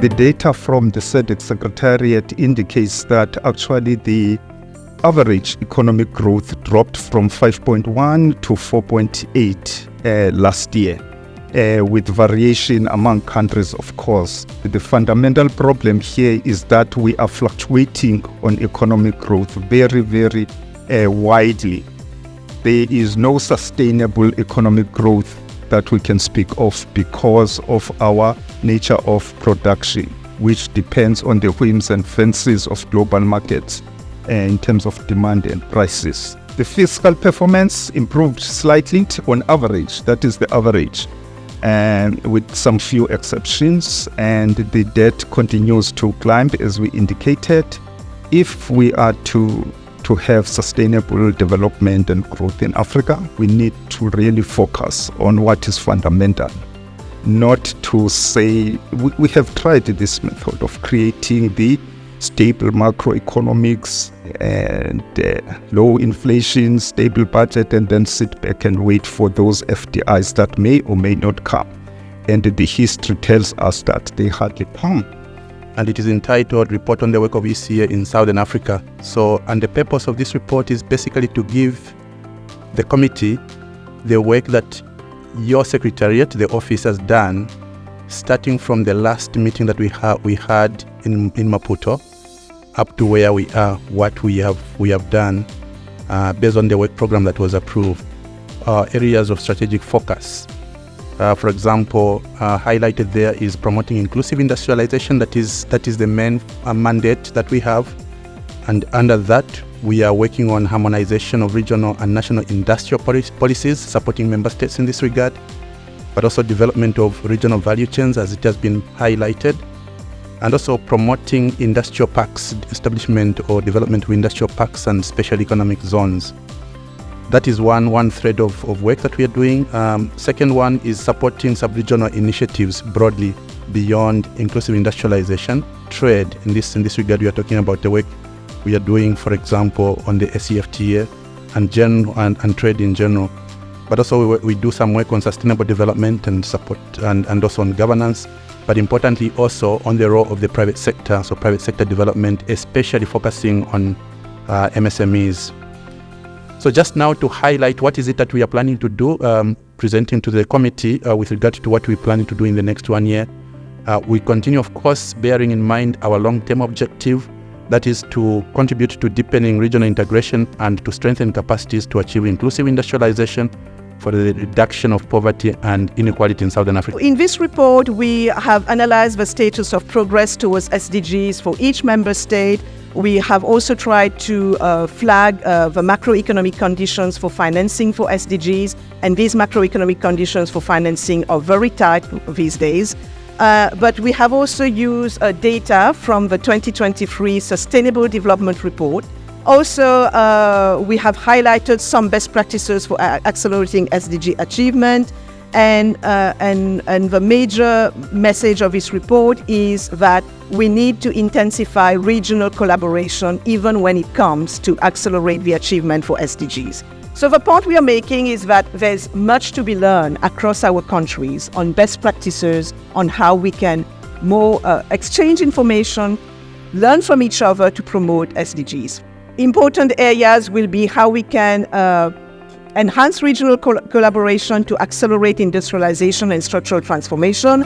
the data from the SADC Secretariat indicates that actually the average economic growth dropped from 5.1 to 4.8 last year, with variation among countries, of course. The fundamental problem here is that we are fluctuating on economic growth very, very widely. There is no sustainable economic growth that we can speak of because of our nature of production, which depends on the whims and fancies of global markets in terms of demand and prices. The fiscal performance improved slightly on average, that is the average, and with some few exceptions, and the debt continues to climb as we indicated. If we are to have sustainable development and growth in Africa, we need to really focus on what is fundamental. Not to say, we have tried this method of creating the stable macroeconomics and low inflation, stable budget, and then sit back and wait for those FDIs that may or may not come. And the history tells us that they hardly come. And it is entitled Report on the Work of ECA in Southern Africa. And the purpose of this report is basically to give the committee the work that your secretariat, the office, has done, starting from the last meeting that we had in Maputo, up to where we are, what we have done based on the work program that was approved. Areas of strategic focus. For example, highlighted there is promoting inclusive industrialization. That is the main mandate that we have. And under that, we are working on harmonization of regional and national industrial policies, supporting member states in this regard, but also development of regional value chains, as it has been highlighted, and also promoting industrial parks, establishment or development of industrial parks and special economic zones. That is one thread of work that we are doing. Second one is supporting sub-regional initiatives broadly beyond inclusive industrialization. Trade, in this regard, we are talking about the work we are doing, for example, on the ACFTA and trade in general. But also we do some work on sustainable development and support and also on governance. But importantly also on the role of the private sector, so private sector development, especially focusing on MSMEs. So just now to highlight what is it that we are planning to do, presenting to the committee with regard to what we're planning to do in the next 1 year. We continue, of course, bearing in mind our long-term objective, that is to contribute to deepening regional integration and to strengthen capacities to achieve inclusive industrialization for the reduction of poverty and inequality in Southern Africa. In this report, we have analyzed the status of progress towards SDGs for each member state. We have also tried to flag the macroeconomic conditions for financing for SDGs, and these macroeconomic conditions for financing are very tight these days. But we have also used data from the 2023 Sustainable Development Report. Also, we have highlighted some best practices for accelerating SDG achievement. And the major message of this report is that we need to intensify regional collaboration even when it comes to accelerate the achievement for SDGs. So the point we are making is that there's much to be learned across our countries on best practices, on how we can more exchange information, learn from each other to promote SDGs. Important areas will be how we can enhance regional collaboration to accelerate industrialization and structural transformation.